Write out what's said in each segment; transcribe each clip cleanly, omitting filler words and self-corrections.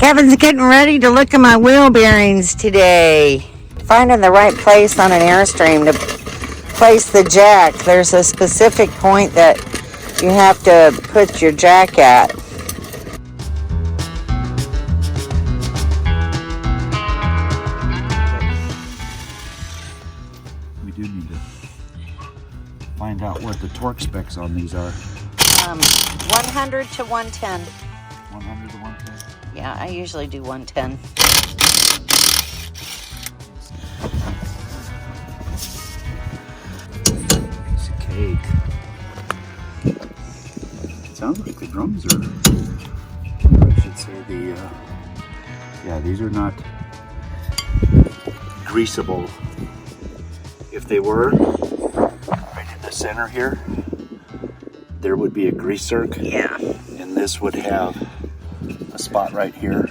Kevin's getting ready to look at my wheel bearings today. Finding the right place on an Airstream to place the jack. There's a specific point that you have to put your jack at. We do need to find out what the torque specs on these are. 100 to 110. 100 to 110? Yeah, I usually do 110. Piece of cake. It sounds like the drums are, or I should say yeah, these are not greasable. If they were, right in the center here, there would be a grease zerk. Yeah. And this would have a spot right here.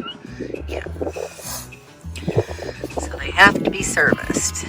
Yeah. So they have to be serviced.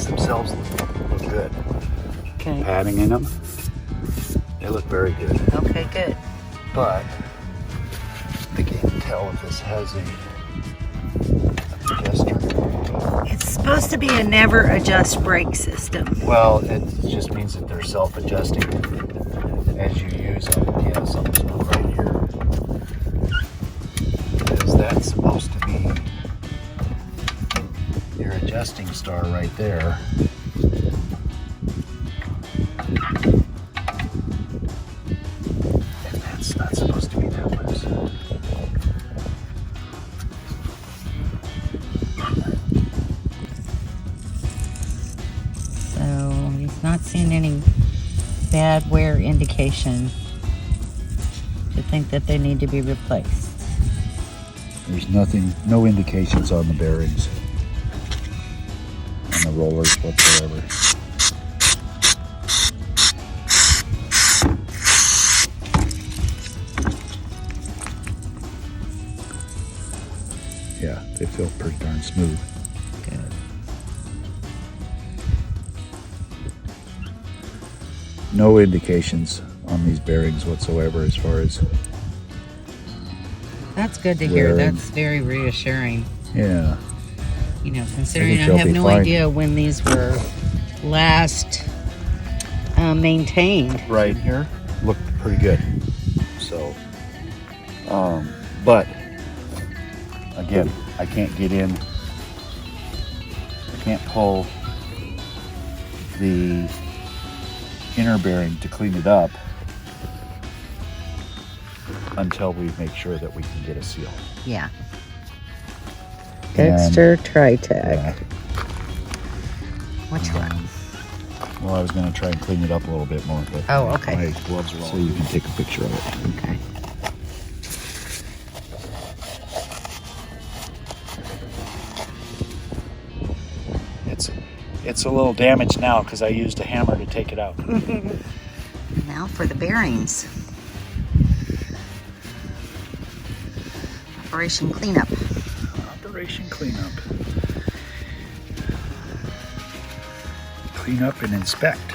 Themselves look good. Okay. Padding in them, they look very good. Okay, good. But I can't tell if this has a adjuster. It's supposed to be a never adjust brake system. Well, it just means that they're self-adjusting as you use them. Yeah, something's not right here. Because that's supposed to be your adjusting star right there. And that's not supposed to be that loose. So he's not seeing any bad wear indication to think that they need to be replaced. There's nothing, no indications on the bearings, on the rollers whatsoever. Yeah, they feel pretty darn smooth. Good. No indications on these bearings whatsoever as far as, That's good to hear. Wearing. That's very reassuring. yeah. You know, considering I they'll have be no fine. idea when these were last maintained. Right here looked pretty good. So, but again, I can't get in. I can't pull the inner bearing to clean it up until we make sure that we can get a seal. Yeah. And- Dexter Tritech. Yeah. Which one? Well, I was going to try and clean it up a little bit more, but Oh, okay. my gloves are all so you can take a picture of it. Okay. It's a little damaged now because I used a hammer to take it out. Now for the bearings. Operation Cleanup. Operation Cleanup. Clean up and inspect.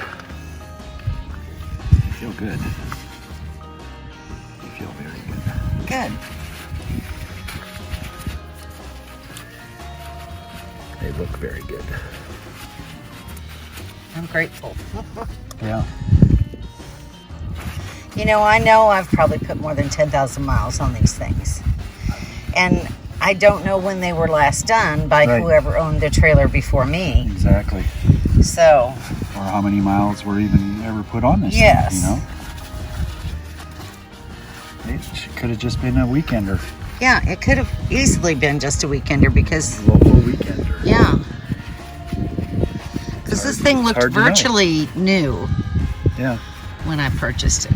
You feel good. You feel very good. Good. They look very good. I'm grateful. Yeah. You know I've probably put more than 10,000 miles on these things. And I don't know when they were last done by Right. whoever owned the trailer before me. Exactly. So, Or how many miles were even ever put on this Yes. thing, you know? It could have just been a weekender. yeah, it could have easily been just a weekender because, Local weekender. yeah. Because this thing looked hard to know. virtually new Yeah. when I purchased it.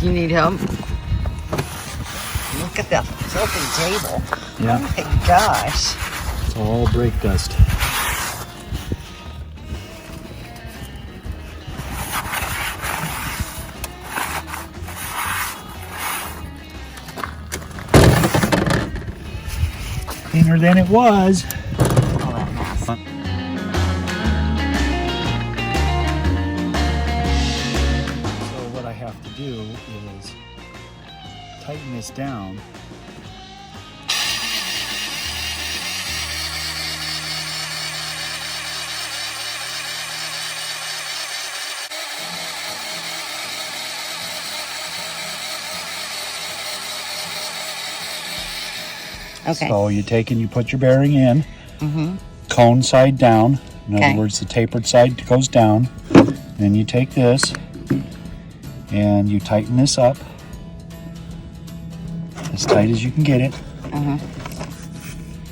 You need help? Look at the flipping table. Yeah. Oh my gosh. It's all brake dust. Cleaner than it was. All that mess. So what I have to do is tighten this down. Okay. So you take and you put your bearing in, Mm-hmm. cone side down. In Okay. other words, the tapered side goes down. Then you take this and you tighten this up as tight as you can get it. Uh-huh.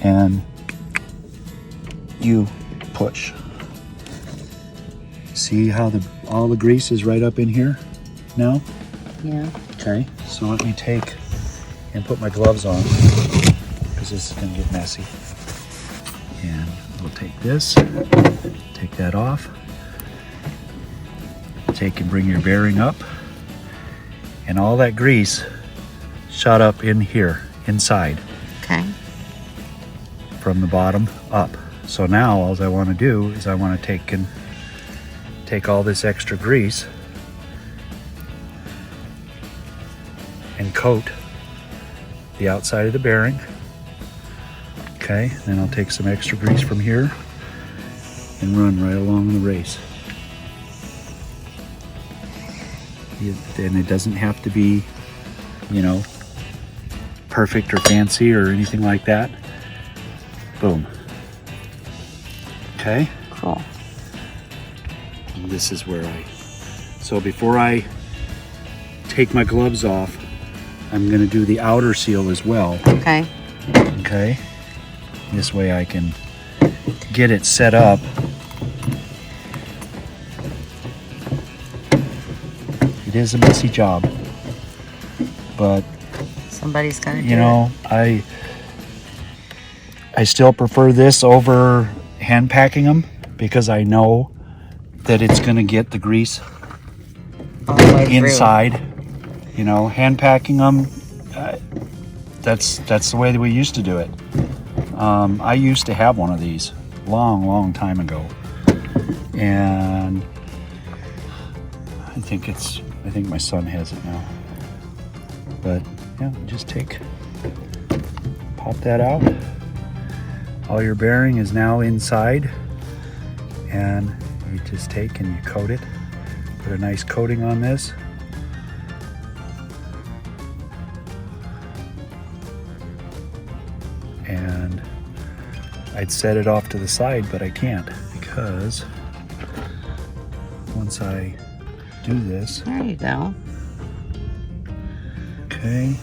And you push. See how all the grease is right up in here now? Yeah. Okay, so let me take and put my gloves on because this is going to get messy. And we'll take this, take that off, take and bring your bearing up, and all that grease shot up in here, inside, Okay. from the bottom up. So now all I want to do is I want to take all this extra grease and coat the outside of the bearing. Okay, then I'll take some extra grease from here and run right along the race. And it doesn't have to be, you know, perfect or fancy or anything like that. Boom. Okay, Cool. and this is where so before I take my gloves off, I'm going to do the outer seal as well. Okay. Okay, this way I can get it set up. It is a messy job, but Somebody's got to do you know, I still prefer this over hand packing them because I know that it's going to get the grease it all the way through. inside. You know, hand packing them, that's the way that we used to do it. I used to have one of these long time ago, and I think my son has it now. But yeah, just pop that out. All your bearing is now inside, and you just take and you coat it. Put a nice coating on this. And I'd set it off to the side, but I can't because once I do this, There you go. okay,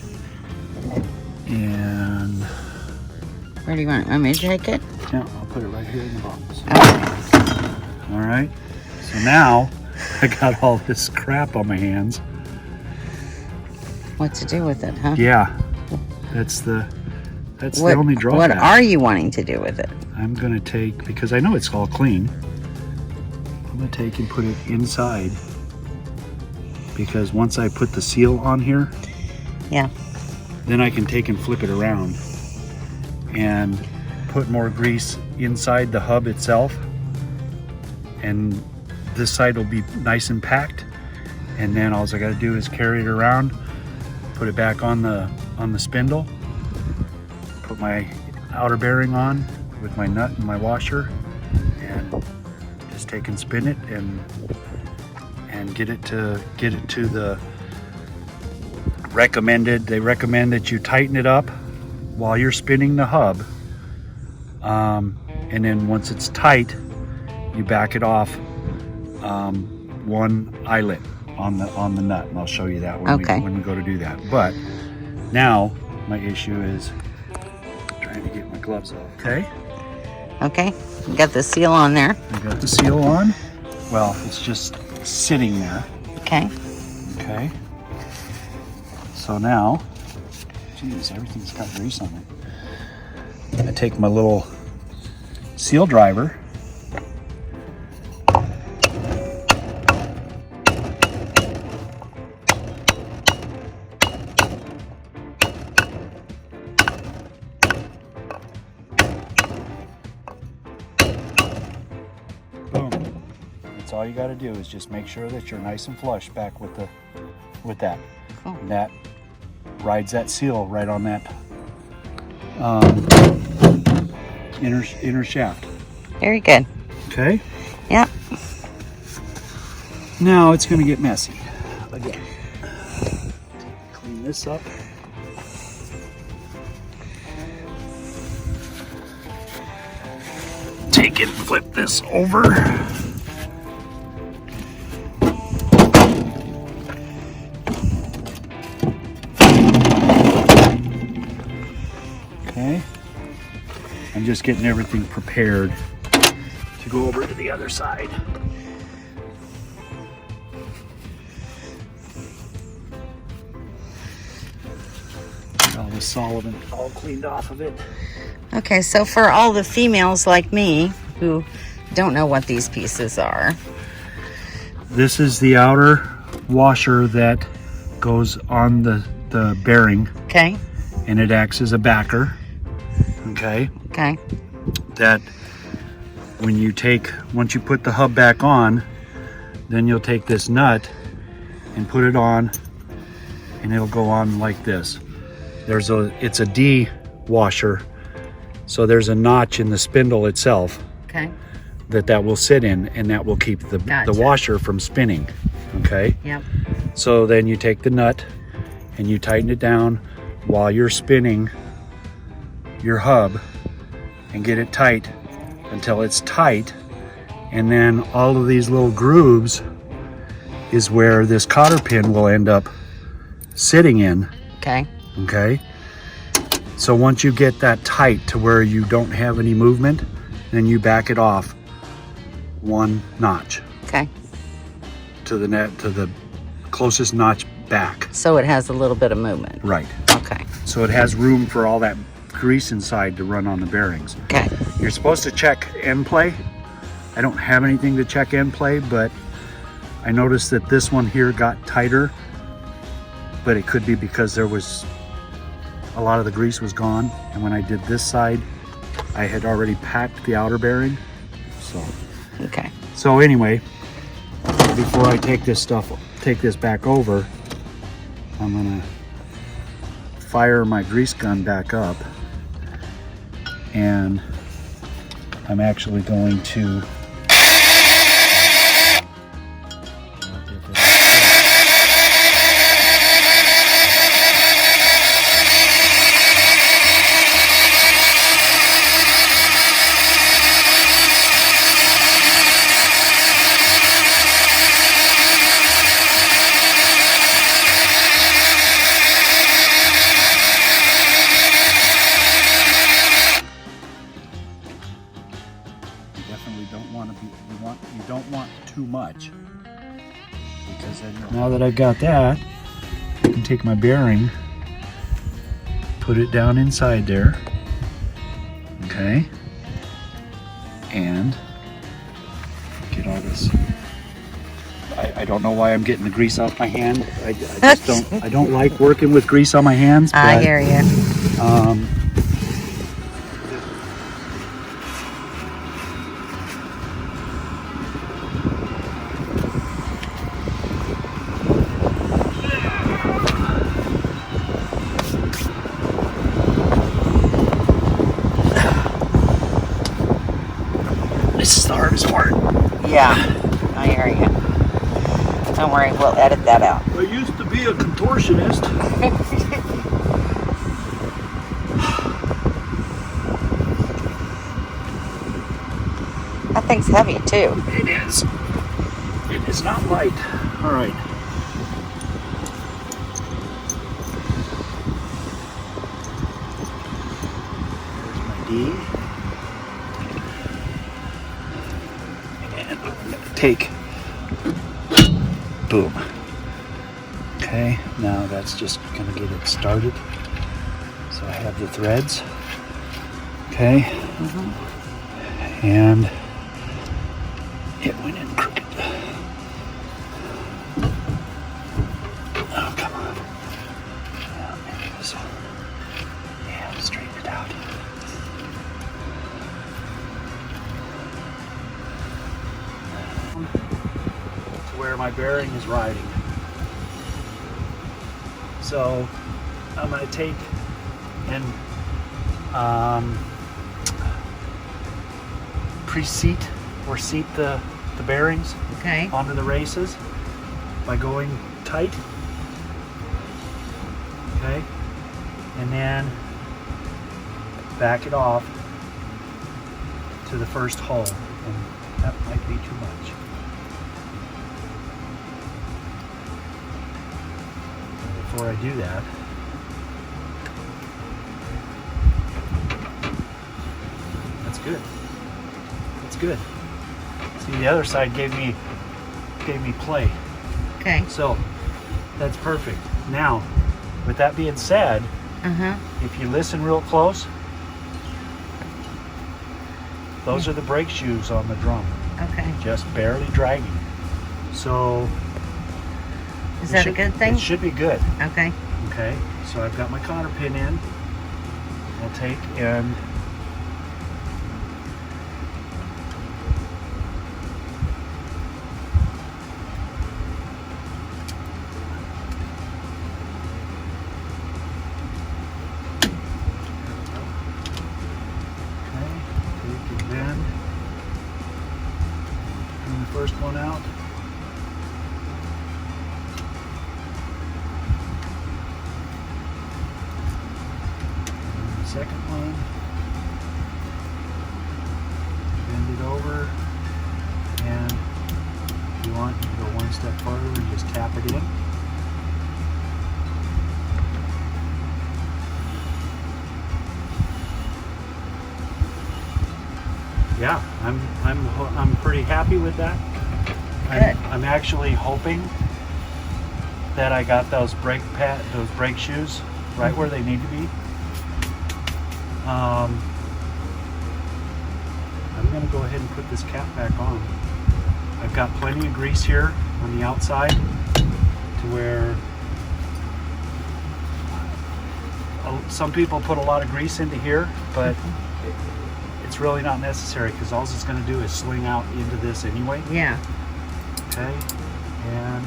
and Where do you want me to take it? yeah, I'll put it right here in the box. Okay. All right, so now I got all this crap on my hands. What to do with it, huh? Yeah, that's the only drawback. What are you wanting to do with it? I'm gonna take, because I know it's all clean, I'm gonna take and put it inside, because once I put the seal on here, Yeah. then I can take and flip it around and put more grease inside the hub itself, and this side will be nice and packed, and then all I gotta do is carry it around, put it back on the spindle, put my outer bearing on with my nut and my washer, and just take and spin it and get it to the recommended. They recommend that you tighten it up while you're spinning the hub, and then once it's tight, you back it off one eyelet on the nut, and I'll show you that when we go to do that. But now my issue is trying to get my gloves off. Okay, Okay. You got the seal on there. I got the seal on. Well, it's just sitting there. Okay. Okay, So now, geez, everything's got grease on it. I take my little seal driver. Boom. That's all you got to do is just make sure that you're nice and flush back with that. Cool. And that rides that seal right on that inner shaft. Very good. Okay. Yep. Now it's going to get messy again. Clean this up. Take it and flip this over. Okay. I'm just getting everything prepared to go over to the other side. Get all the solvent all cleaned off of it. Okay, so for all the females like me who don't know what these pieces are. This is the outer washer that goes on the bearing, Okay. and it acts as a backer. Okay. Okay. That when you once you put the hub back on, then you'll take this nut and put it on, and it'll go on like this. It's a D washer, so there's a notch in the spindle itself Okay. that will sit in, and that will keep the Gotcha. washer from spinning. Okay. Yep. So then you take the nut and you tighten it down while you're spinning your hub and get it tight until it's tight, and then all of these little grooves is where this cotter pin will end up sitting in. Okay. Okay, so once you get that tight to where you don't have any movement, then you back it off one notch Okay. to the closest notch back. So it has a little bit of movement. Right. Okay. So it has room for all that grease inside to run on the bearings. Okay. You're supposed to check end play. I don't have anything to check end play, but I noticed that this one here got tighter, but it could be because there was a lot of the grease was gone, and when I did this side, I had already packed the outer bearing. Okay. So anyway, before I take this back over, I'm gonna fire my grease gun back up, and I'm actually going to you don't want too much, because then now that I've got that, I can take my bearing, put it down inside there, okay, and get all this. I don't know why I'm getting the grease off my hand. I just I don't like working with grease on my hands. But, I hear you. This is the hardest part. Yeah, I hear you. Don't worry, we'll edit that out. I used to be a contortionist. That thing's heavy too. It is. It is not light. All right. There's my D. And I'm gonna take. Boom. Okay, now that's just gonna get it started. So I have the threads. Okay. And it went in crooked. Oh, come on. Yeah, maybe this will. Yeah, straighten it out. To where my bearing is riding. So I'm going to take and pre-seat or seat the bearings Okay. onto the races by going tight. Okay, and then back it off to the first hole, and that might be too much. Before I do that, that's good. That's good. See, the other side gave me play. Okay. So that's perfect. Now, with that being said, if you listen real close, those are the brake shoes on the drum. Okay. Just barely dragging. So Is that a good thing? It should be good. Okay. Okay. So I've got my cotter pin in. I'll take and first one out. And the second one. Bend it over. And if you want, you can go one step farther and just tap it in. Yeah, I'm pretty happy with that. I'm actually hoping that I got those brake shoes right where they need to be. I'm gonna go ahead and put this cap back on. I've got plenty of grease here on the outside to where some people put a lot of grease into here, but it's really not necessary because all it's going to do is swing out into this anyway. Yeah. Okay. And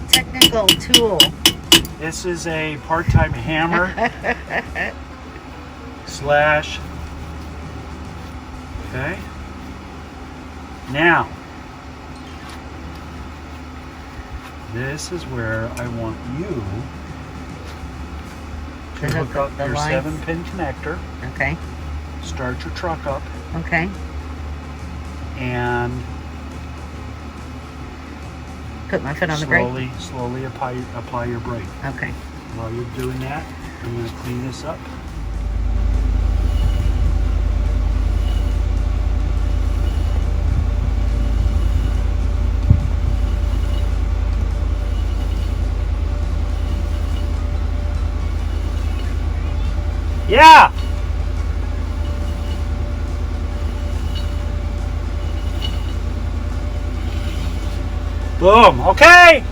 Technical tool. this is a part-time hammer slash. Okay. Now, this is where I want you to hook up your 7-pin connector. Okay. Start your truck up. Okay. And put my foot on the brake. Slowly apply your brake. Okay. While you're doing that, I'm going to clean this up. Yeah! Boom. Okay!